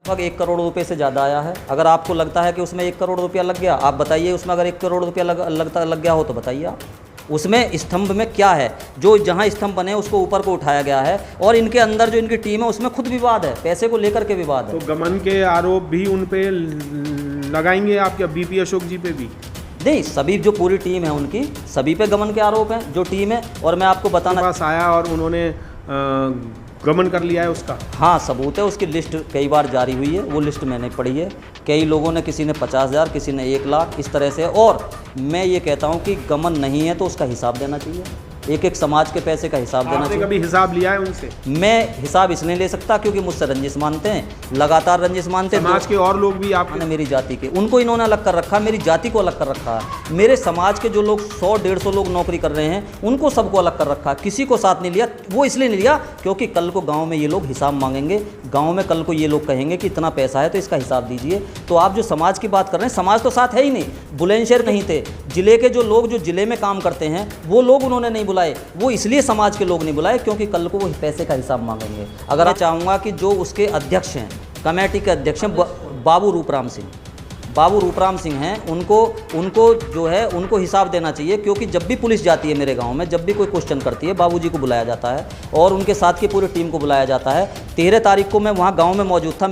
लगभग 1 करोड़ रुपए से ज़्यादा आया है। अगर आपको लगता है कि उसमें 1 करोड़ रुपया लग गया, आप बताइए उसमें अगर 1 करोड़ रुपया लग गया हो तो बताइए आप उसमें स्तंभ में क्या है। जो जहाँ स्तंभ बने उसको ऊपर को उठाया गया है और इनके अंदर जो इनकी टीम है उसमें खुद विवाद है, पैसे को लेकर के विवाद है। तो गमन के आरोप भी उन पे लगाएंगे आप क्या बीपी अशोक जी पे भी? नहीं, सभी जो पूरी टीम है उनकी सभी पे गमन के आरोप हैं जो टीम है। और मैं आपको बताना पास आया और उन्होंने गमन कर लिया है उसका? हाँ, सबूत है, उसकी लिस्ट कई बार जारी हुई है, वो लिस्ट मैंने पढ़ी है। कई लोगों ने, किसी ने 50,000, किसी ने 1 लाख, इस तरह से। और मैं ये कहता हूँ कि गमन नहीं है तो उसका हिसाब देना चाहिए, एक एक समाज के पैसे का हिसाब देना चाहिए। कभी हिसाब लिया है उनसे? मैं हिसाब इसलिए ले सकता क्योंकि मुझसे रंजिश मानते हैं, लगातार रंजिश मानते हैं। समाज के और लोग भी आपने मेरी जाति के, उनको इन्होंने अलग कर रखा, मेरी जाति को अलग कर रखा। मेरे समाज के जो लोग 100-150 लोग नौकरी कर रहे हैं उनको सबको अलग कर रखा, किसी को साथ नहीं लिया। वो इसलिए नहीं लिया क्योंकि कल को गाँव में ये लोग हिसाब मांगेंगे, गाँव में कल को ये लोग कहेंगे कि इतना पैसा है तो इसका हिसाब दीजिए। तो आप जो समाज की बात कर रहे हैं, समाज तो साथ है ही नहीं। बुलंदशहर नहीं थे, जिले के जो लोग जो जिले में काम करते हैं वो लोग उन्होंने नहीं बुलाए, वो इसलिए समाज के लोग नहीं बुलाए क्योंकि कल को वो पैसे का हिसाब मांगेंगे। अगर मैं चाहूँगा कि जो उसके अध्यक्ष हैं, कमेटी के अध्यक्ष हैं बाबू रूपराम सिंह हैं, उनको जो है उनको हिसाब देना चाहिए। क्योंकि जब भी पुलिस जाती है मेरे गांव में, जब भी कोई क्वेश्चन करती है, बाबूजी को बुलाया जाता है और उनके साथ की पूरी टीम को बुलाया जाता है। 13 तारीख को मैं वहाँ गाँव में मौजूद था।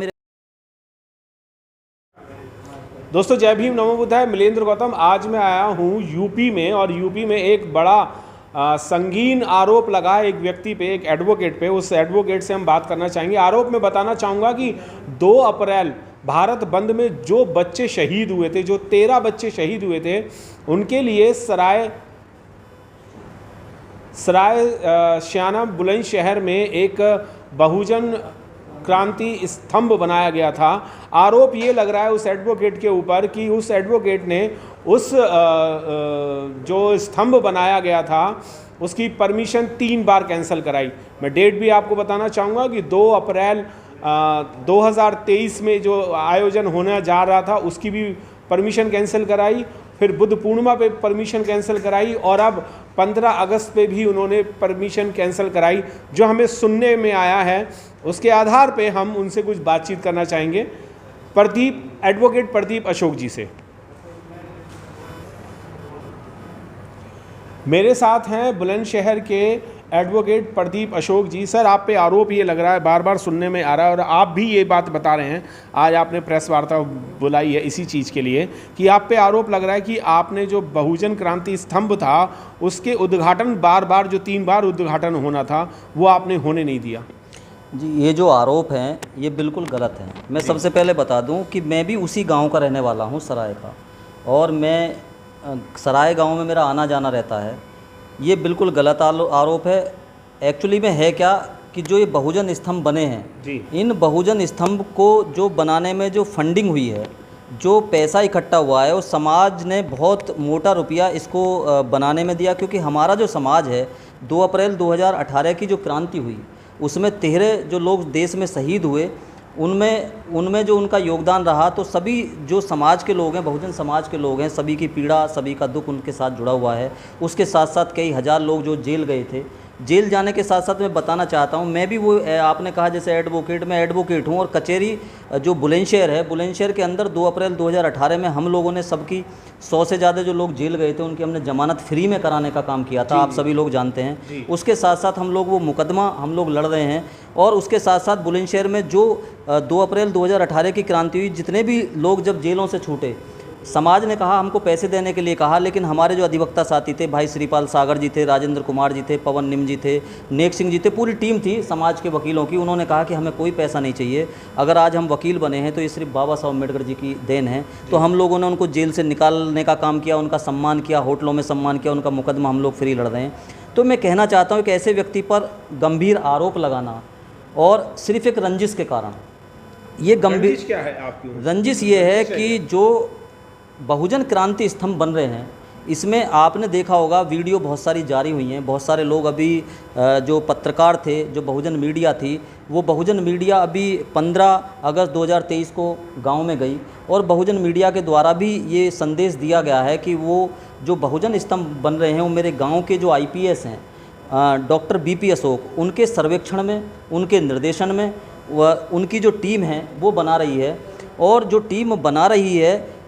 दोस्तों जय भीम नमो बुद्धाय, मिलेंद्र गौतम। आज मैं आया हूँ यूपी में, और यूपी में एक बड़ा संगीन आरोप लगा है एक व्यक्ति पे, एक एडवोकेट पे। उस एडवोकेट से हम बात करना चाहेंगे। आरोप में बताना चाहूँगा कि 2 अप्रैल भारत बंद में जो बच्चे शहीद हुए थे, जो 13 बच्चे शहीद हुए थे, उनके लिए सराय श्याना बुलंदशहर में एक बहुजन क्रांति स्तंभ बनाया गया था। आरोप ये लग रहा है उस एडवोकेट के ऊपर कि उस एडवोकेट ने उस जो स्तंभ बनाया गया था उसकी परमिशन 3 बार कैंसिल कराई। मैं डेट भी आपको बताना चाहूँगा कि 2 अप्रैल 2023 में जो आयोजन होने जा रहा था उसकी भी परमिशन कैंसिल कराई, फिर बुद्ध पूर्णिमा पे परमिशन कैंसिल कराई, और अब 15 अगस्त पे भी उन्होंने परमिशन कैंसिल कराई। जो हमें सुनने में आया है उसके आधार पे हम उनसे कुछ बातचीत करना चाहेंगे। एडवोकेट प्रदीप अशोक जी से मेरे साथ हैं बुलंदशहर के एडवोकेट प्रदीप अशोक जी। सर, आप पे आरोप ये लग रहा है, बार बार सुनने में आ रहा है, और आप भी ये बात बता रहे हैं, आज आपने प्रेस वार्ता बुलाई है इसी चीज़ के लिए, कि आप पे आरोप लग रहा है कि आपने जो बहुजन क्रांति स्तंभ था उसके उद्घाटन बार जो 3 बार उद्घाटन होना था वो आपने होने नहीं दिया। जी, ये जो आरोप हैं ये बिल्कुल गलत हैं। मैं सबसे पहले बता दूं कि मैं भी उसी गांव का रहने वाला हूं, सराय का, और मैं सराय गांव में मेरा आना जाना रहता है। ये बिल्कुल गलत आरोप है। एक्चुअली में है क्या कि जो ये बहुजन स्तंभ बने हैं जी, इन बहुजन स्तंभ को जो बनाने में जो फंडिंग हुई है, जो पैसा इकट्ठा हुआ है, उस समाज ने बहुत मोटा रुपया इसको बनाने में दिया। क्योंकि हमारा जो समाज है, 2 अप्रैल 2018 की जो क्रांति हुई उसमें 13 जो लोग देश में शहीद हुए, उनमें जो उनका योगदान रहा, तो सभी जो समाज के लोग हैं, बहुजन समाज के लोग हैं, सभी की पीड़ा, सभी का दुख उनके साथ जुड़ा हुआ है। उसके साथ साथ कई हज़ार लोग जो जेल गए थे, जेल जाने के साथ साथ मैं बताना चाहता हूँ, मैं भी वो आपने कहा जैसे एडवोकेट, मैं एडवोकेट हूँ, और कचहरी जो बुलंदशहर है, बुलंदशहर के अंदर 2 अप्रैल 2018 में हम लोगों ने सबकी 100 से ज़्यादा जो लोग जेल गए थे उनकी हमने जमानत फ्री में कराने का काम किया था, आप सभी लोग जानते हैं। उसके साथ साथ हम लोग वो मुकदमा हम लोग लड़ रहे हैं, और उसके साथ साथ बुलंदशहर में जो 2 अप्रैल 2018 की क्रांति हुई, जितने भी लोग जब जेलों से छूटे, समाज ने कहा, हमको पैसे देने के लिए कहा, लेकिन हमारे जो अधिवक्ता साथी थे, भाई श्रीपाल सागर जी थे, राजेंद्र कुमार जी थे, पवन निम जी थे, नेक सिंह जी थे, पूरी टीम थी समाज के वकीलों की। उन्होंने कहा कि हमें कोई पैसा नहीं चाहिए, अगर आज हम वकील बने हैं तो ये सिर्फ बाबा साहब अम्बेडकर जी की देन है। तो हम लोगों ने उनको जेल से निकालने का काम किया, उनका सम्मान किया, होटलों में सम्मान किया, उनका मुकदमा हम लोग फ्री लड़ रहे हैं। तो मैं कहना चाहता हूँ कि ऐसे व्यक्ति पर गंभीर आरोप लगाना, और सिर्फ एक रंजिश के कारण, ये गंभीर क्या है आपकी रंजिश ये है कि जो बहुजन क्रांति स्तंभ बन रहे हैं, इसमें आपने देखा होगा वीडियो बहुत सारी जारी हुई हैं। बहुत सारे लोग अभी जो पत्रकार थे, जो बहुजन मीडिया थी, वो बहुजन मीडिया अभी 15 अगस्त 2023 को गांव में गई, और बहुजन मीडिया के द्वारा भी ये संदेश दिया गया है कि वो जो बहुजन स्तंभ बन रहे हैं वो मेरे गांव के जो IPS हैं, डॉक्टर BP अशोक, उनके सर्वेक्षण में, उनके निर्देशन में, उनकी जो टीम है वो बना रही है, और जो टीम बना रही है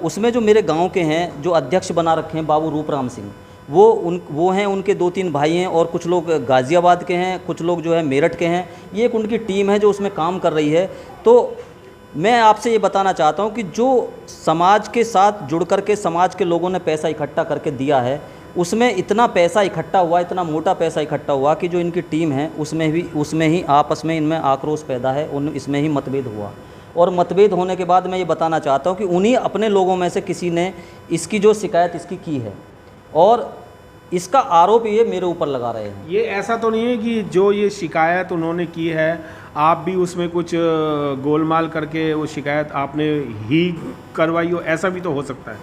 उसमें जो मेरे गांव के हैं जो अध्यक्ष बना रखे हैं बाबू रूपराम सिंह, वो हैं, उनके 2-3 भाई हैं, और कुछ लोग गाज़ियाबाद के हैं, कुछ लोग जो है मेरठ के हैं। ये एक उनकी टीम है जो उसमें काम कर रही है। तो मैं आपसे ये बताना चाहता हूँ कि जो समाज के साथ जुड़ कर के समाज के लोगों ने पैसा इकट्ठा करके दिया है, उसमें इतना पैसा इकट्ठा हुआ, इतना मोटा पैसा इकट्ठा हुआ कि जो इनकी टीम है उसमें ही आपस में इनमें आक्रोश पैदा है, इसमें ही मतभेद हुआ। और मतभेद होने के बाद मैं ये बताना चाहता हूँ कि उन्हीं अपने लोगों में से किसी ने इसकी जो शिकायत इसकी की है, और इसका आरोप ये मेरे ऊपर लगा रहे हैं। ये ऐसा तो नहीं है कि जो ये शिकायत उन्होंने की है आप भी उसमें कुछ गोलमाल करके वो शिकायत आपने ही करवाई हो, ऐसा भी तो हो सकता है?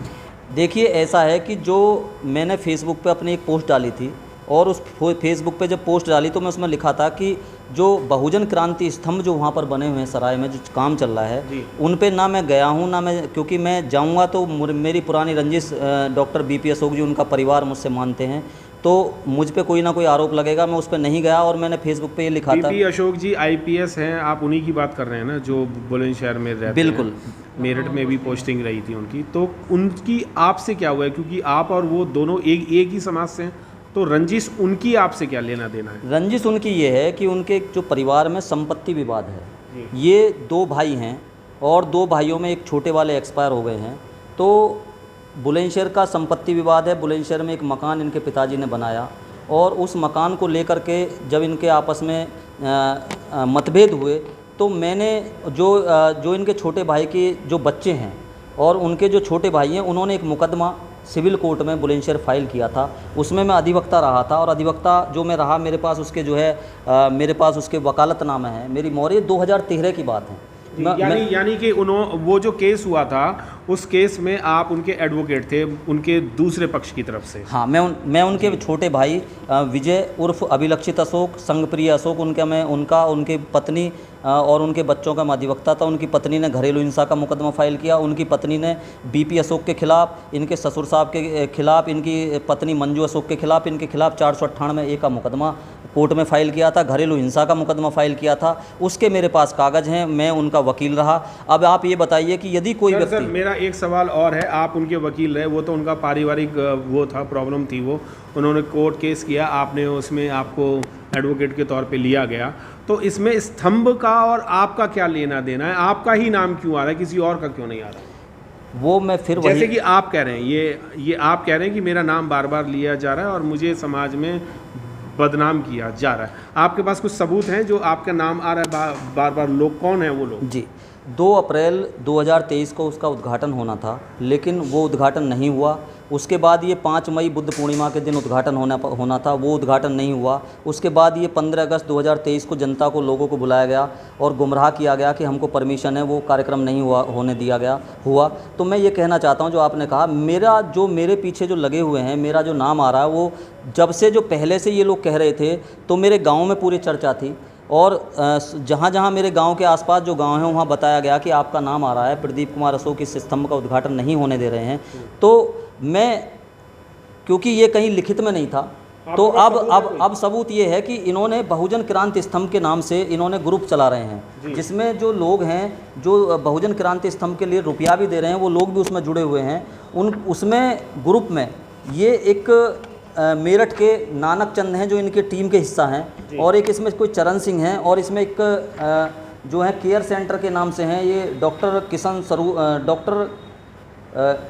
देखिए, ऐसा है कि जो मैंने फेसबुक पे अपनी एक पोस्ट डाली थी, और उस फेसबुक पे जब पोस्ट डाली तो मैं उसमें लिखा था कि जो बहुजन क्रांति स्तंभ जो वहाँ पर बने हुए हैं सराय में जो काम चल रहा है, उन पे ना मैं गया हूँ ना मैं, क्योंकि मैं जाऊँगा तो मेरी पुरानी रंजिश डॉक्टर बीपी अशोक जी, उनका परिवार मुझसे मानते हैं, तो मुझ पे कोई ना कोई आरोप लगेगा। मैं उस पर नहीं गया, और मैंने फेसबुक पे ये लिखा था। बीपी अशोक जी आईपीएस हैं, आप उन्हीं की बात कर रहे हैं ना, जो बुलंदशहर में रहते हैं? बिल्कुल, मेरठ में भी पोस्टिंग रही थी उनकी। तो उनकी आपसे क्या हुआ है, क्योंकि आप और वो दोनों एक ही समाज से हैं, तो रंजिश उनकी आपसे क्या लेना देना है? रंजिश उनकी ये है कि उनके जो परिवार में संपत्ति विवाद है। ये 2 भाई हैं, और 2 भाइयों में एक छोटे वाले एक्सपायर हो गए हैं। तो बुलंदशहर का संपत्ति विवाद है। बुलंदशहर में एक मकान इनके पिताजी ने बनाया, और उस मकान को लेकर के जब इनके आपस में मतभेद हुए, तो मैंने जो इनके छोटे भाई के जो बच्चे हैं और उनके जो छोटे भाई हैं, उन्होंने एक मुकदमा सिविल कोर्ट में बुलंदशहर फाइल किया था। उसमें मैं अधिवक्ता रहा था, और अधिवक्ता जो मैं रहा, मेरे पास उसके जो है मेरे पास उसके वकालतनामा है, मेरी मोहर 2013 की बात है। यानी कि वो जो केस हुआ था, उस केस में आप उनके एडवोकेट थे, उनके दूसरे पक्ष की तरफ से? हाँ, मैं उनके छोटे भाई विजय उर्फ अभिलक्षित अशोक, संगप्रिय अशोक, उनके पत्नी और उनके बच्चों का मैं अधिवक्ता था। उनकी पत्नी ने घरेलू हिंसा का मुकदमा फाइल किया। उनकी पत्नी ने बीपी अशोक के खिलाफ, इनके ससुर साहब के खिलाफ, इनकी पत्नी मंजू अशोक के खिलाफ, इनके खिलाफ 498A का मुकदमा कोर्ट में फ़ाइल किया था। घरेलू हिंसा का मुकदमा फ़ाइल किया था। उसके मेरे पास कागज़ हैं, मैं उनका वकील रहा। अब आप ये बताइए कि यदि कोई व्यक्ति, सर मेरा एक सवाल और है, आप उनके वकील रहे, वो तो उनका पारिवारिक वो था, प्रॉब्लम थी, वो उन्होंने कोर्ट केस किया, आपने उसमें आपको एडवोकेट के तौर पे लिया गया, तो इसमें स्तंभ का और आपका क्या लेना देना है? आपका ही नाम क्यों आ रहा है, किसी और का क्यों नहीं आ रहा? वो मैं फिर वही, जैसे कि आप कह रहे हैं, ये आप कह रहे हैं कि मेरा नाम बार बार लिया जा रहा है और मुझे समाज में बदनाम किया जा रहा है। आपके पास कुछ सबूत हैं जो आपका नाम आ रहा है बार बार? लोग कौन है वो लोग? जी, 2 अप्रैल 2023 को उसका उद्घाटन होना था, लेकिन वो उद्घाटन नहीं हुआ। उसके बाद ये 5 मई बुद्ध पूर्णिमा के दिन उद्घाटन होना था, वो उद्घाटन नहीं हुआ। उसके बाद ये 15 अगस्त 2023 को जनता को, लोगों को बुलाया गया और गुमराह किया गया कि हमको परमिशन है, वो कार्यक्रम नहीं होने दिया गया हुआ। तो मैं ये कहना चाहता हूँ, जो आपने कहा, मेरे पीछे जो लगे हुए हैं, मेरा जो नाम आ रहा है, वो जब से, जो पहले से ये लोग कह रहे थे, तो मेरे गाँव में पूरी चर्चा थी, और जहाँ मेरे गांव के आसपास जो गांव हैं वहाँ बताया गया कि आपका नाम आ रहा है, प्रदीप कुमार अशोक इस स्तंभ का उद्घाटन नहीं होने दे रहे हैं। तो मैं, क्योंकि ये कहीं लिखित में नहीं था, तो अब सबूत ये है कि इन्होंने बहुजन क्रांति स्तंभ के नाम से इन्होंने ग्रुप चला रहे हैं, जिसमें जो लोग हैं जो बहुजन क्रांति स्तंभ के लिए रुपया भी दे रहे हैं, वो लोग भी उसमें जुड़े हुए हैं। उसमें ग्रुप में ये एक मेरठ के नानक चंद हैं जो इनके टीम के हिस्सा हैं, और एक इसमें कोई चरण सिंह हैं, और इसमें एक जो है केयर सेंटर के नाम से हैं, ये doctor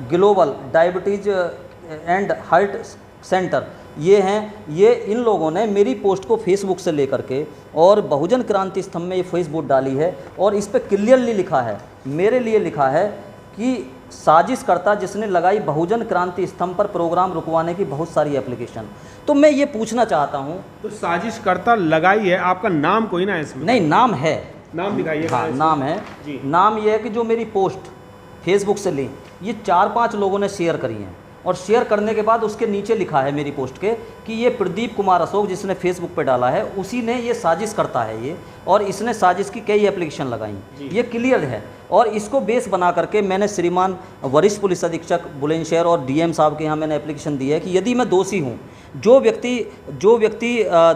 global diabetes and heart centre, ये हैं। ये इन लोगों ने मेरी पोस्ट को फेसबुक से लेकर के और बहुजन क्रांति स्तंभ में ये फेसबुक डाली है, और इस पर क्लियरली लिखा है, मेरे लिए लिखा है कि साजिशकर्ता जिसने लगाई बहुजन क्रांति स्तंभ पर प्रोग्राम रुकवाने की बहुत सारी एप्लीकेशन। तो मैं ये पूछना चाहता हूँ, तो साजिशकर्ता लगाई है, आपका नाम कोई ना है इसमें? नहीं, नाम है, नाम दिखाइए। हाँ, नाम है। नाम ये है कि जो मेरी पोस्ट फेसबुक से ली, ये 4-5 लोगों ने शेयर करी हैं, और शेयर करने के बाद उसके नीचे लिखा है मेरी पोस्ट के कि ये प्रदीप कुमार अशोक जिसने फेसबुक पे डाला है, उसी ने ये साजिश करता है ये, और इसने साजिश की कई एप्लीकेशन लगाई, ये क्लियर है। और इसको बेस बना करके मैंने श्रीमान वरिष्ठ पुलिस अधीक्षक बुलंदशहर और डीएम साहब के यहाँ मैंने एप्लीकेशन दी है कि यदि मैं दोषी हूँ, जो व्यक्ति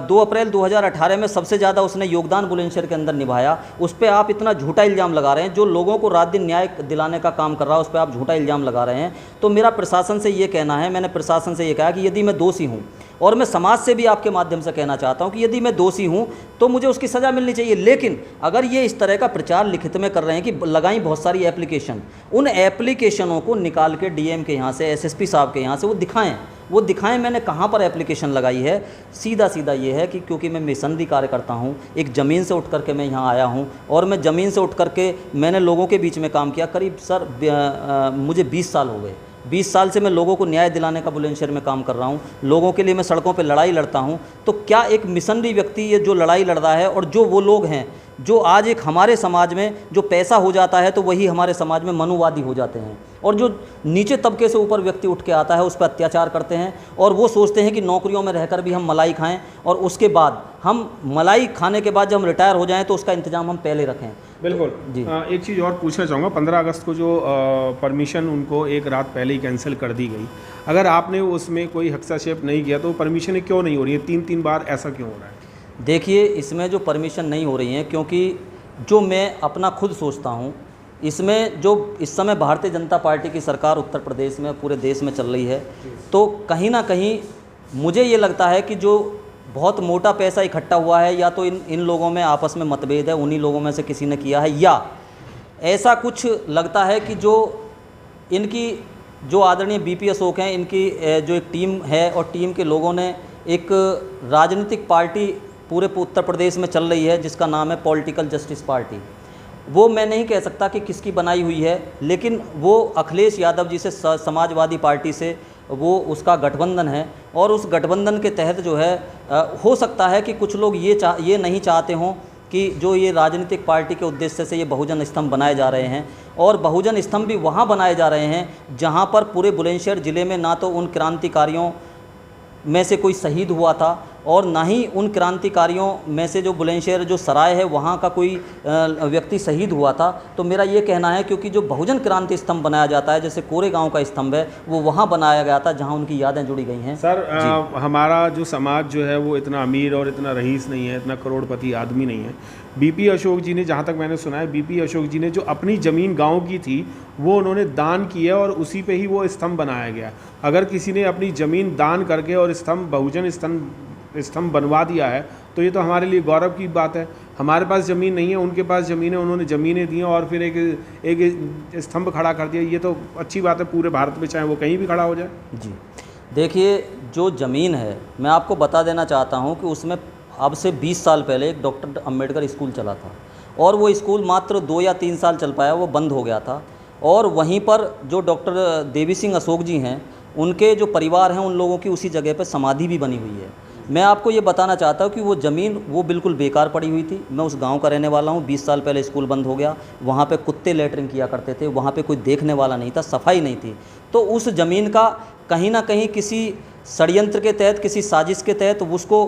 2 अप्रैल 2018 में सबसे ज़्यादा उसने योगदान बुलंदशहर के अंदर निभाया, उस पर आप इतना झूठा इल्ज़ाम लगा रहे हैं। जो लोगों को रात दिन न्याय दिलाने का काम कर रहा है उस पर आप झूठा इल्ज़ाम लगा रहे हैं। तो मेरा प्रशासन से ये कहना है, मैंने प्रशासन से ये कहा कि यदि मैं दोषी हूँ, और मैं समाज से भी आपके माध्यम से कहना चाहता हूं कि यदि मैं दोषी हूं तो मुझे उसकी सज़ा मिलनी चाहिए। लेकिन अगर ये इस तरह का प्रचार लिखित में कर रहे हैं कि लगाई बहुत सारी एप्लीकेशन, उन एप्लीकेशनों को निकाल के डीएम के यहाँ से, एसएसपी साहब के यहाँ से वो दिखाएं मैंने कहाँ पर एप्लीकेशन लगाई है। सीधा ये है कि क्योंकि मैं मिशनरी कार्यकर्ता हूँ, एक ज़मीन से उठ करके मैं यहाँ आया हूँ, और मैं ज़मीन से उठ करके मैंने लोगों के बीच में काम किया। करीब सर मुझे 20 साल हो गए। 20 साल से मैं लोगों को न्याय दिलाने का बुलंदशहर में काम कर रहा हूँ, लोगों के लिए मैं सड़कों पे लड़ाई लड़ता हूँ। तो क्या एक मिशनरी व्यक्ति ये जो लड़ाई लड़ रहा है, और जो वो लोग हैं जो आज एक हमारे समाज में जो पैसा हो जाता है तो वही हमारे समाज में मनुवादी हो जाते हैं, और जो नीचे तबके से ऊपर व्यक्ति उठ के आता है उस पर अत्याचार करते हैं, और वो सोचते हैं कि नौकरियों में रहकर भी हम मलाई खाएं, और उसके बाद हम मलाई खाने के बाद जब हम रिटायर हो जाएं तो उसका इंतजाम हम पहले रखें। बिल्कुल जी। एक चीज़ और पूछना चाहूँगा, 15 अगस्त को जो परमिशन उनको एक रात पहले ही कैंसिल कर दी गई, अगर आपने उसमें कोई हस्तक्षेप नहीं किया तो परमिशन क्यों नहीं हो रही है? 3 बार ऐसा क्यों हो रहा है? देखिए, इसमें जो परमिशन नहीं हो रही हैं, क्योंकि जो मैं अपना खुद सोचता हूँ, इसमें जो इस समय भारतीय जनता पार्टी की सरकार उत्तर प्रदेश में, पूरे देश में चल रही है, तो कहीं ना कहीं मुझे ये लगता है कि जो बहुत मोटा पैसा इकट्ठा हुआ है, या तो इन लोगों में आपस में मतभेद है, उन्हीं लोगों में से किसी ने किया है, या ऐसा कुछ लगता है कि जो इनकी जो आदरणीय बीपी अशोक हैं, इनकी जो एक टीम है, और टीम के लोगों ने एक राजनीतिक पार्टी पूरे उत्तर प्रदेश में चल रही है जिसका नाम है पॉलिटिकल जस्टिस पार्टी। वो मैं नहीं कह सकता कि किसकी बनाई हुई है, लेकिन वो अखिलेश यादव जी से, समाजवादी पार्टी से वो उसका गठबंधन है, और उस गठबंधन के तहत जो है हो सकता है कि कुछ लोग ये नहीं चाहते हों कि जो ये राजनीतिक पार्टी के उद्देश्य से ये बहुजन स्तंभ बनाए जा रहे हैं, और बहुजन स्तंभ भी वहाँ बनाए जा रहे हैं जहाँ पर पूरे बुलंदशहर ज़िले में ना तो उन क्रांतिकारियों में से कोई शहीद हुआ था, और ना ही उन क्रांतिकारियों में से जो बुलंदशहर जो सराय है वहाँ का कोई व्यक्ति शहीद हुआ था। तो मेरा ये कहना है, क्योंकि जो बहुजन क्रांति स्तंभ बनाया जाता है, जैसे कोरेगांव का स्तंभ है, वो वहाँ बनाया गया था जहाँ उनकी यादें जुड़ी गई हैं। सर हमारा जो समाज जो है वो इतना अमीर और इतना रईस नहीं है, इतना करोड़पति आदमी नहीं है। बीपी अशोक जी ने, जहाँ तक मैंने सुना है, बीपी अशोक जी ने जो अपनी ज़मीन गांव की थी वो उन्होंने दान की है, और उसी पे ही वो स्तंभ बनाया गया। अगर किसी ने अपनी ज़मीन दान करके और स्तंभ, बहुजन स्तंभ बनवा दिया है, तो ये तो हमारे लिए गौरव की बात है। हमारे पास ज़मीन नहीं है, उनके पास ज़मीन है, उन्होंने ज़मीनें दी हैं और फिर एक स्तंभ खड़ा कर दिया। ये तो अच्छी बात है पूरे भारत में, चाहे वो कहीं भी खड़ा हो जाए। जी देखिए, जो ज़मीन है, मैं आपको बता देना चाहता हूँ कि उसमें अब से 20 साल पहले एक डॉक्टर अंबेडकर स्कूल चला था, और वो स्कूल मात्र 2 या 3 साल चल पाया, वो बंद हो गया था। और वहीं पर जो डॉक्टर देवी सिंह अशोक जी हैं, उनके जो परिवार हैं, उन लोगों की उसी जगह पर समाधि भी बनी हुई है। मैं आपको ये बताना चाहता हूँ कि वो ज़मीन वो बिल्कुल बेकार पड़ी हुई थी। मैं उस गांव का रहने वाला हूँ। 20 साल पहले स्कूल बंद हो गया, वहाँ पे कुत्ते लेटरिन किया करते थे, वहाँ पे कोई देखने वाला नहीं था, सफाई नहीं थी। तो उस ज़मीन का कहीं ना कहीं किसी षड्यंत्र के तहत, किसी साजिश के तहत उसको,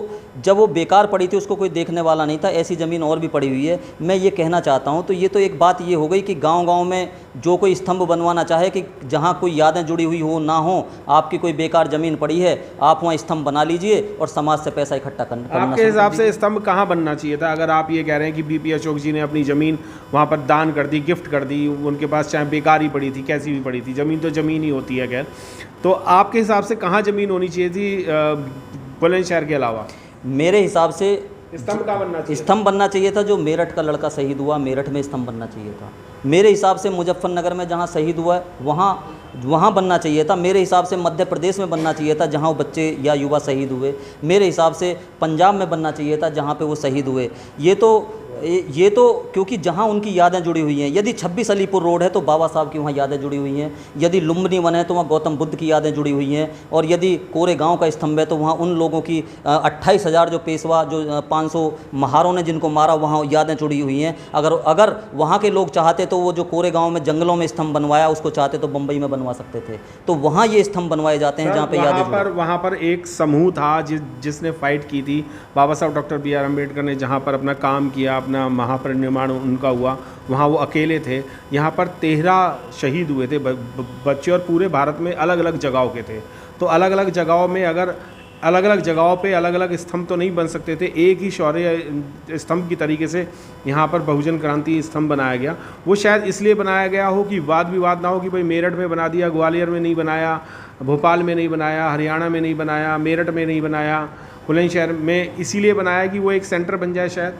जब वो बेकार पड़ी थी, उसको कोई देखने वाला नहीं था। ऐसी ज़मीन और भी पड़ी हुई है। मैं ये कहना चाहता हूँ, तो ये तो एक बात ये हो गई कि गांव-गांव में जो कोई स्तंभ बनवाना चाहे, कि जहाँ कोई यादें जुड़ी हुई हो ना हो, आपकी कोई बेकार ज़मीन पड़ी है, आप वहाँ स्तंभ बना लीजिए और समाज से पैसा इकट्ठा करना। आपके हिसाब से स्तंभ कहाँ बनना चाहिए था? अगर आप ये कह रहे हैं कि बीपी अशोक जी ने अपनी ज़मीन वहाँ पर दान कर दी, गिफ्ट कर दी, उनके पास चाहे बेकार ही पड़ी थी, कैसी भी पड़ी थी, ज़मीन तो ज़मीन ही होती है। खैर, तो आपके हिसाब से कहाँ ज़मीन होनी चाहिए थी बुलंदशहर के अलावा? मेरे हिसाब से स्तंभ कहाँ बनना चाहिए? स्तंभ बनना चाहिए था जो मेरठ का लड़का शहीद हुआ, मेरठ में स्तंभ बनना चाहिए था। मेरे हिसाब से मुजफ्फरनगर में जहाँ शहीद हुआ है वहाँ बनना चाहिए था। मेरे हिसाब से मध्य प्रदेश में बनना चाहिए था जहाँ वो बच्चे या युवा शहीद हुए। मेरे हिसाब से पंजाब में बनना चाहिए था जहाँ पे वो शहीद हुए। ये तो क्योंकि जहाँ उनकी यादें जुड़ी हुई हैं। यदि 26 अलीपुर रोड है तो बाबा साहब की वहाँ यादें जुड़ी हुई हैं। यदि लुम्बिनी वन है तो वहाँ गौतम बुद्ध की यादें जुड़ी हुई हैं। और यदि कोरेगांव का स्तंभ है तो वहाँ उन लोगों की 28,000 जो पेशवा, जो 500 महारों ने जिनको मारा, वहाँ यादें जुड़ी हुई हैं। अगर वहाँ के लोग चाहते तो वो जो कोरेगांव में जंगलों में स्तंभ बनवाया, उसको चाहते तो बम्बई में बनवा सकते थे। तो वहाँ ये स्तंभ बनवाए जाते हैं जहाँ पे यादें। वहाँ पर एक समूह था जिसने फाइट की थी, बाबा साहब डॉक्टर बी आर अम्बेडकर ने, जहाँ पर अपना काम किया, अपना महापरिनिर्वाण उनका हुआ। वहाँ वो अकेले थे। यहाँ पर 13 शहीद हुए थे बच्चे, और पूरे भारत में अलग अलग जगहों के थे। तो अलग अलग जगहों में अगर अलग अलग जगहों पे अलग अलग स्तंभ तो नहीं बन सकते थे, एक ही शौर्य स्तंभ की तरीके से यहाँ पर बहुजन क्रांति स्तंभ बनाया गया। वो शायद इसलिए बनाया गया हो कि वाद विवाद ना हो कि भाई मेरठ में बना दिया, ग्वालियर में नहीं बनाया, भोपाल में नहीं बनाया, हरियाणा में नहीं बनाया, मेरठ में नहीं बनाया, बुलंदशहर में, इसीलिए बनाया कि वो एक सेंटर बन जाए शायद,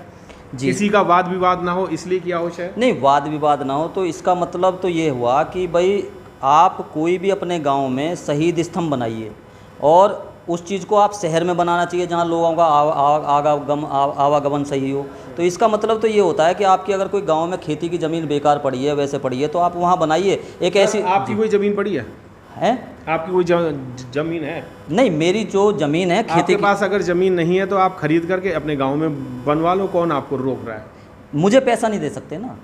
किसी का वाद विवाद ना हो इसलिए किया हो शायद। नहीं, वाद विवाद ना हो तो इसका मतलब तो ये हुआ कि भाई आप कोई भी अपने गांव में शहीद स्तंभ बनाइए और उस चीज़ को आप शहर में बनाना चाहिए जहां लोगों का आवागमन सही हो। तो इसका मतलब तो ये होता है कि आपकी अगर कोई गांव में खेती की ज़मीन बेकार पड़ी है, वैसे पड़ी है, तो आप वहां बनाइए एक ऐसी। आपकी कोई ज़मीन पड़ी है? आपकी कोई ज़मीन है? नहीं, मेरी जो ज़मीन है खेती के पास अगर ज़मीन नहीं है तो आप खरीद करके अपने गाँव में बनवा लो, कौन आपको रोक रहा है? मुझे पैसा नहीं दे सकते ना,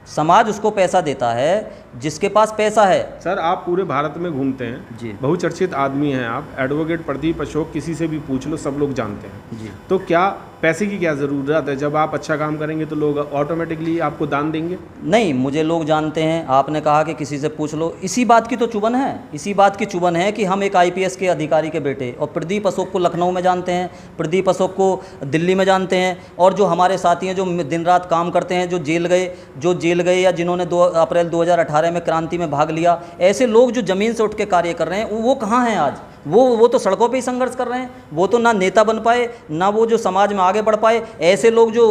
समाज उसको पैसा देता है जिसके पास पैसा है। सर आप पूरे भारत में घूमते हैं जी, बहुचर्चित आदमी हैं आप, एडवोकेट प्रदीप अशोक, किसी से भी पूछ लो सब लोग जानते हैं जी। तो क्या पैसे की क्या ज़रूरत है? जब आप अच्छा काम करेंगे तो लोग ऑटोमेटिकली आपको दान देंगे? नहीं, मुझे लोग जानते हैं। आपने कहा कि किसी से पूछ लो, इसी बात की तो चुभन है, इसी बात की चुभन है कि हम एक IPS के अधिकारी के बेटे, और प्रदीप अशोक को लखनऊ में जानते हैं, प्रदीप अशोक को दिल्ली में जानते हैं, और जो हमारे साथी हैं जो दिन रात काम करते हैं, जो जेल गए या जिन्होंने 2 अप्रैल 2018 में क्रांति में भाग लिया, ऐसे लोग जो ज़मीन से उठ के कार्य कर रहे हैं वो कहाँ हैं आज? वो तो सड़कों पे ही संघर्ष कर रहे हैं, वो तो ना नेता बन पाए, ना वो जो समाज में आगे बढ़ पाए। ऐसे लोग जो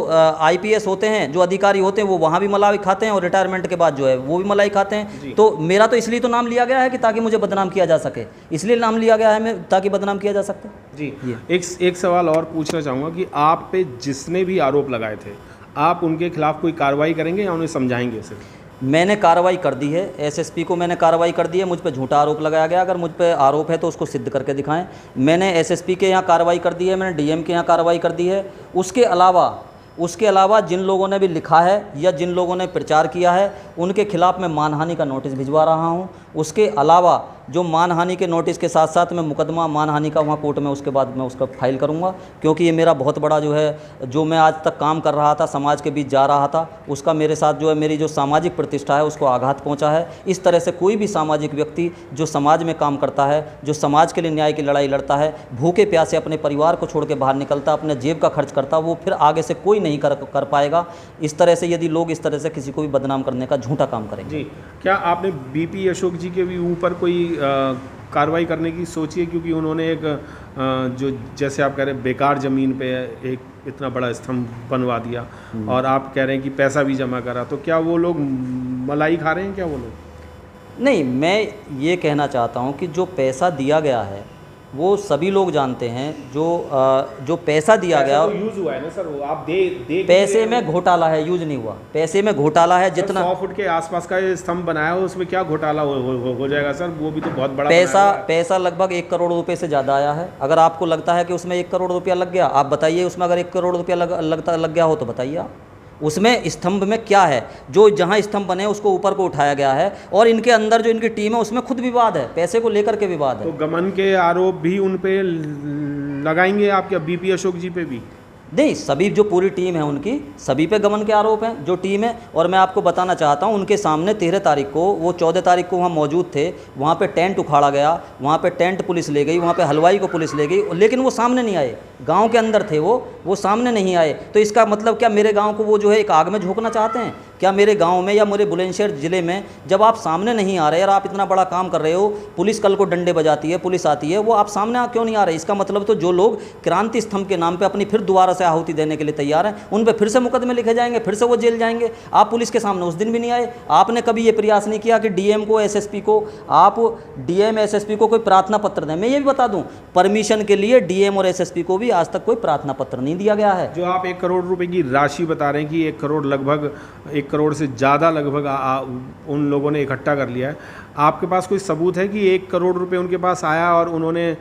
IPS होते हैं, जो अधिकारी होते हैं, वो वहाँ भी मलाई खाते हैं और रिटायरमेंट के बाद जो है वो भी मलाई खाते हैं। तो मेरा तो इसलिए तो नाम लिया गया है कि ताकि मुझे बदनाम किया जा सके, इसलिए नाम लिया गया है मैं, ताकि बदनाम किया जा सके जी। एक सवाल और पूछना चाहूँगा कि आप पे जिसने भी आरोप लगाए थे, आप उनके खिलाफ कोई कार्रवाई करेंगे या उन्हें समझाएंगे सिर्फ? मैंने कार्रवाई कर दी है, SSP को मैंने कार्रवाई कर दी है। मुझ पे झूठा आरोप लगाया गया, अगर मुझ पे आरोप है तो उसको सिद्ध करके दिखाएं। मैंने SSP के यहाँ कार्रवाई कर दी है, मैंने DM के यहाँ कार्रवाई कर दी है। उसके अलावा जिन लोगों ने भी लिखा है या जिन लोगों ने प्रचार किया है उनके खिलाफ़ मैं मानहानि का नोटिस भिजवा रहा हूँ। उसके अलावा जो मानहानि के नोटिस के साथ साथ मैं मुकदमा मानहानि का वहाँ कोर्ट में उसके बाद मैं उसका फाइल करूँगा, क्योंकि ये मेरा बहुत बड़ा जो है, जो मैं आज तक काम कर रहा था, समाज के बीच जा रहा था, उसका मेरे साथ जो है मेरी जो सामाजिक प्रतिष्ठा है उसको आघात पहुँचा है। इस तरह से कोई भी सामाजिक व्यक्ति जो समाज में काम करता है, जो समाज के लिए न्याय की लड़ाई लड़ता है, भूखे प्यासे अपने परिवार को छोड़ के बाहर निकलता, अपने जेब का खर्च करता, वो फिर आगे से कोई नहीं कर पाएगा। इस तरह से यदि लोग इस तरह से किसी को भी बदनाम करने का झूठा काम करेंगे। जी, क्या आपने BP अशोक जी के भी ऊपर कोई कार्रवाई करने की सोची है? क्योंकि उन्होंने एक जो जैसे आप कह रहे हैं बेकार ज़मीन पे एक इतना बड़ा स्तंभ बनवा दिया और आप कह रहे हैं कि पैसा भी जमा करा, तो क्या वो लोग मलाई खा रहे हैं क्या वो लोग? नहीं, मैं ये कहना चाहता हूँ कि जो पैसा दिया गया है वो सभी लोग जानते हैं। जो पैसा दिया गया तो यूज़ हुआ है ना सर, वो आप दे पैसे में घोटाला है, यूज नहीं हुआ, पैसे में घोटाला है। जितना 100 फुट के आसपास का स्तंभ बनाया हो उसमें क्या घोटाला हो जाएगा सर? वो भी तो बहुत बड़ा पैसा लगभग 1 करोड़ रुपए से ज़्यादा आया है। अगर आपको लगता है कि उसमें 1 करोड़ रुपया लग गया, आप बताइए उसमें अगर 1 करोड़ रुपया लग गया हो तो बताइए आप उसमें स्तंभ में क्या है। जो जहाँ स्तंभ बने उसको ऊपर को उठाया गया है, और इनके अंदर जो इनकी टीम है उसमें खुद विवाद है, पैसे को लेकर के विवाद है। तो गमन के आरोप भी उन पे लगाएंगे आप क्या? BP अशोक जी पे भी? नहीं, सभी जो पूरी टीम है उनकी सभी पे गमन के आरोप हैं जो टीम है। और मैं आपको बताना चाहता हूं उनके सामने 13 तारीख को, वो 14 तारीख को वहाँ मौजूद थे, वहाँ पे टेंट उखाड़ा गया, वहाँ पे टेंट पुलिस ले गई, वहाँ पे हलवाई को पुलिस ले गई, लेकिन वो सामने नहीं आए। गांव के अंदर थे वो सामने नहीं आए। तो इसका मतलब क्या मेरे गांव को वो जो है एक आग में झोंकना चाहते हैं क्या? मेरे गांव में या मेरे बुलंदशहर ज़िले में जब आप सामने नहीं आ रहे और आप इतना बड़ा काम कर रहे हो, पुलिस कल को डंडे बजाती है, पुलिस आती है, वो आप सामने क्यों नहीं आ रहे? इसका मतलब तो जो लोग क्रांति स्तंभ के नाम पे अपनी फिर दोबारा से आहुति देने के लिए तैयार हैं, उन पे फिर से मुकदमे लिखे जाएंगे, फिर से वो जेल जाएंगे। आप पुलिस के सामने उस दिन भी नहीं आए। आपने कभी ये प्रयास नहीं किया कि DM को, SSP को, आप DM SSP को कोई प्रार्थना पत्र दें। मैं ये भी बता दूं, परमिशन के लिए DM और SSP को भी आज तक कोई प्रार्थना पत्र नहीं दिया गया है। जो आप 1 करोड़ रुपए की राशि बता रहे हैं कि 1 करोड़ लगभग 1 करोड़ से ज़्यादा लगभग उन लोगों ने इकट्ठा कर लिया है, आपके पास कोई सबूत है कि 1 करोड़ रुपए उनके पास आया और उन्होंने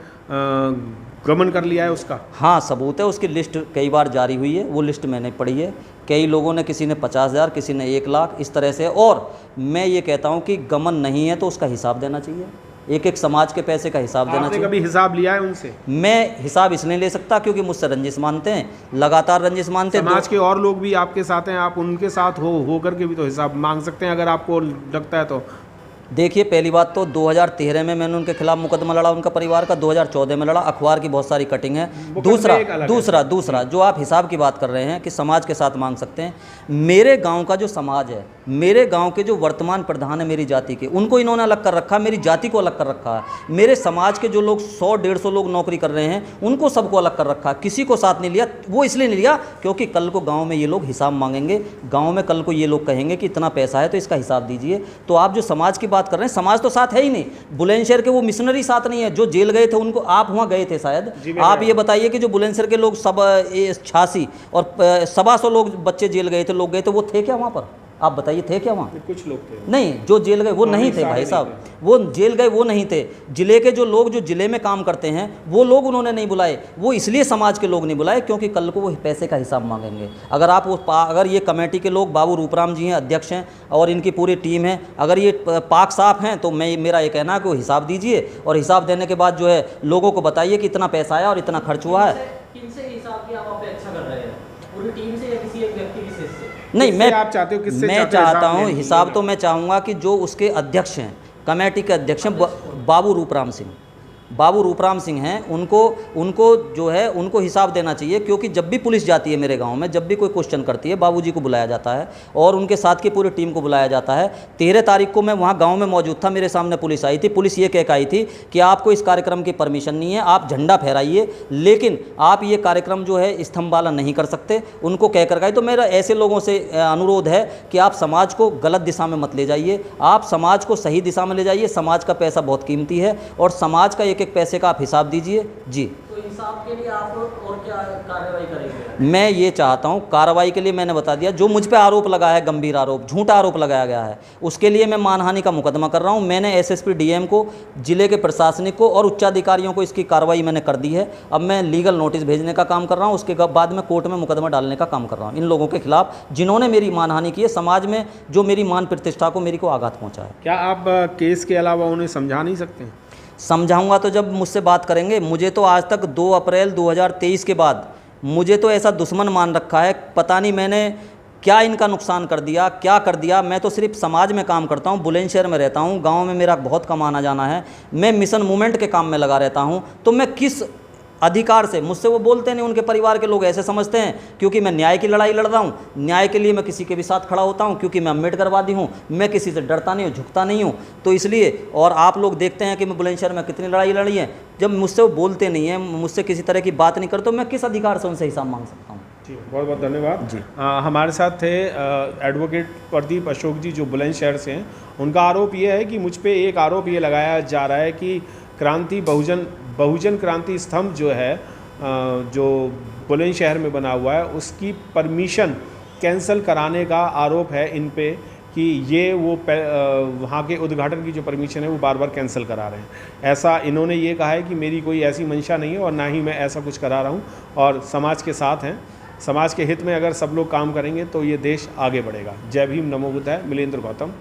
गमन कर लिया है उसका? हाँ, सबूत है, उसकी लिस्ट कई बार जारी हुई है, वो लिस्ट मैंने पढ़ी है। कई लोगों ने, किसी ने 50,000, किसी ने 1 लाख, इस तरह से। और मैं ये कहता हूँ कि गमन नहीं है तो उसका हिसाब देना चाहिए, एक समाज के पैसे का हिसाब देना चाहिए। कभी हिसाब लिया है उनसे? मैं हिसाब इसलिए ले सकता क्योंकि मुझसे रंजिश मानते हैं, लगातार रंजिश मानते हैं। समाज के और लोग भी आपके साथ हैं, आप उनके साथ हो करके भी तो हिसाब मांग सकते हैं अगर आपको लगता है तो। देखिए, पहली बात तो 2013 में मैंने उनके खिलाफ मुकदमा लड़ा, उनका परिवार का 2014 में लड़ा, अखबार की बहुत सारी कटिंग है। दूसरा जो आप हिसाब की बात कर रहे हैं कि समाज के साथ मांग सकते हैं, मेरे गांव का जो समाज है, मेरे गांव के जो वर्तमान प्रधान है मेरी जाति के, उनको इन्होंने अलग कर रखा, मेरी जाति को अलग कर रखा है। मेरे समाज के जो लोग 100-150 लोग नौकरी कर रहे हैं उनको सबको अलग कर रखा, किसी को साथ नहीं लिया। वो इसलिए नहीं लिया क्योंकि कल को गाँव में ये लोग हिसाब मांगेंगे, गाँव में कल को ये लोग कहेंगे कि इतना पैसा है तो इसका हिसाब दीजिए। तो आप जो समाज की बात कर रहे हैं, समाज तो साथ है ही नहीं। बुलंदशहर के वो मिशनरी साथ नहीं है जो जेल गए थे, उनको आप वहाँ गए थे शायद, आप ये बताइए कि जो बुलंदशहर के लोग सब 86 और 125 लोग बच्चे जेल गए थे, लोग गए थे, वो थे क्या वहाँ पर? आप बताइए, थे क्या वहाँ? कुछ लोग थे, नहीं, जो जेल गए वो नहीं थे भाई साहब, वो जेल गए वो नहीं थे। जिले के जो लोग जो जिले में काम करते हैं वो लोग उन्होंने नहीं बुलाए, वो इसलिए समाज के लोग नहीं बुलाए क्योंकि कल को वो पैसे का हिसाब मांगेंगे। अगर ये कमेटी के लोग, बाबू रूपराम जी हैं, अध्यक्ष हैं, और इनकी पूरी टीम है, अगर ये पाक साफ हैं तो मेरा ये कहना है कि वो हिसाब दीजिए, और हिसाब देने के बाद जो है लोगों को बताइए कि इतना पैसा आया और इतना खर्च हुआ है। किनसे हिसाब की आप अपेक्षा कर रहे हैं? पूरी टीम से या किसी एक व्यक्ति विशेष से? नहीं, आप चाहते हो किससे? मैं चाहता हूँ हिसाब तो मैं चाहूँगा कि जो उसके अध्यक्ष हैं, कमेटी के अध्यक्ष हैं, बाबू रूपराम सिंह हैं, उनको जो है उनको हिसाब देना चाहिए। क्योंकि जब भी पुलिस जाती है मेरे गांव में, जब भी कोई क्वेश्चन करती है, बाबूजी को बुलाया जाता है और उनके साथ की पूरी टीम को बुलाया जाता है। 13 तारीख को मैं वहां गांव में मौजूद था, मेरे सामने पुलिस आई थी। पुलिस ये कह के आई थी कि आपको इस कार्यक्रम की परमिशन नहीं है, आप झंडा फहराइए, लेकिन आप ये कार्यक्रम जो है स्तंभ वाला नहीं कर सकते, उनको कह कर गए। तो मेरा ऐसे लोगों से अनुरोध है कि आप समाज को गलत दिशा में मत ले जाइए, आप समाज को सही दिशा में ले जाइए। समाज का पैसा बहुत कीमती है और समाज का एक पैसे का आप हिसाब दीजिए जी। तो हिसाब के लिए आप और क्या कार्रवाई करेंगे? मैं ये चाहता हूँ, कार्रवाई के लिए मैंने बता दिया, जो मुझ पे आरोप लगा है, गंभीर आरोप, झूठा आरोप लगाया गया है, उसके लिए मैं मानहानि का मुकदमा कर रहा हूँ। मैंने एसएसपी डीएम को, जिले के प्रशासनिक को और उच्चाधिकारियों को इसकी कार्रवाई मैंने कर दी है। अब मैं लीगल नोटिस भेजने का काम कर रहा हूँ, उसके बाद में कोर्ट में मुकदमा डालने का काम कर रहा हूँ इन लोगों के खिलाफ जिन्होंने मेरी मानहानि की है, समाज में जो मेरी मान प्रतिष्ठा को, मेरी को आघात पहुँचा है। क्या आप केस के अलावा उन्हें समझा नहीं सकते? समझाऊंगा तो जब मुझसे बात करेंगे। मुझे तो आज तक 2 अप्रैल 2023 के बाद मुझे तो ऐसा दुश्मन मान रखा है, पता नहीं मैंने क्या इनका नुकसान कर दिया, क्या कर दिया। मैं तो सिर्फ समाज में काम करता हूँ, बुलंदशहर में रहता हूँ, गांव में मेरा बहुत कम आना जाना है, मैं मिशन मूवमेंट के काम में लगा रहता हूँ। तो मैं किस अधिकार से, मुझसे वो बोलते नहीं, उनके परिवार के लोग ऐसे समझते हैं क्योंकि मैं न्याय की लड़ाई लड़ रहा हूँ, न्याय के लिए मैं किसी के भी साथ खड़ा होता हूँ, क्योंकि मैं अम्बेडकरवादी हूँ, मैं किसी से डरता नहीं हूँ, झुकता नहीं हूँ। तो इसलिए, और आप लोग देखते हैं कि मैं बुलंदशहर में कितनी लड़ाई लड़ी है। जब मुझसे वो बोलते नहीं हैं, मुझसे किसी तरह की बात नहीं करते, तो मैं किस अधिकार से उनसे हिसाब मांग सकता हूँ? जी, बहुत बहुत धन्यवाद जी। हमारे साथ थे एडवोकेट प्रदीप अशोक जी, जो बुलंदशहर से हैं। उनका आरोप ये है कि मुझ पे एक आरोप ये लगाया जा रहा है कि बहुजन क्रांति स्तंभ जो है, जो बुलंदशहर में बना हुआ है, उसकी परमिशन कैंसिल कराने का आरोप है इन पे कि ये वो वहाँ के उद्घाटन की जो परमिशन है वो बार बार कैंसिल करा रहे हैं। ऐसा इन्होंने ये कहा है कि मेरी कोई ऐसी मंशा नहीं है और ना ही मैं ऐसा कुछ करा रहा हूँ, और समाज के साथ हैं। समाज के हित में अगर सब लोग काम करेंगे तो ये देश आगे बढ़ेगा। जय भीम, नमो बुद्धाय। मिलेंद्र गौतम।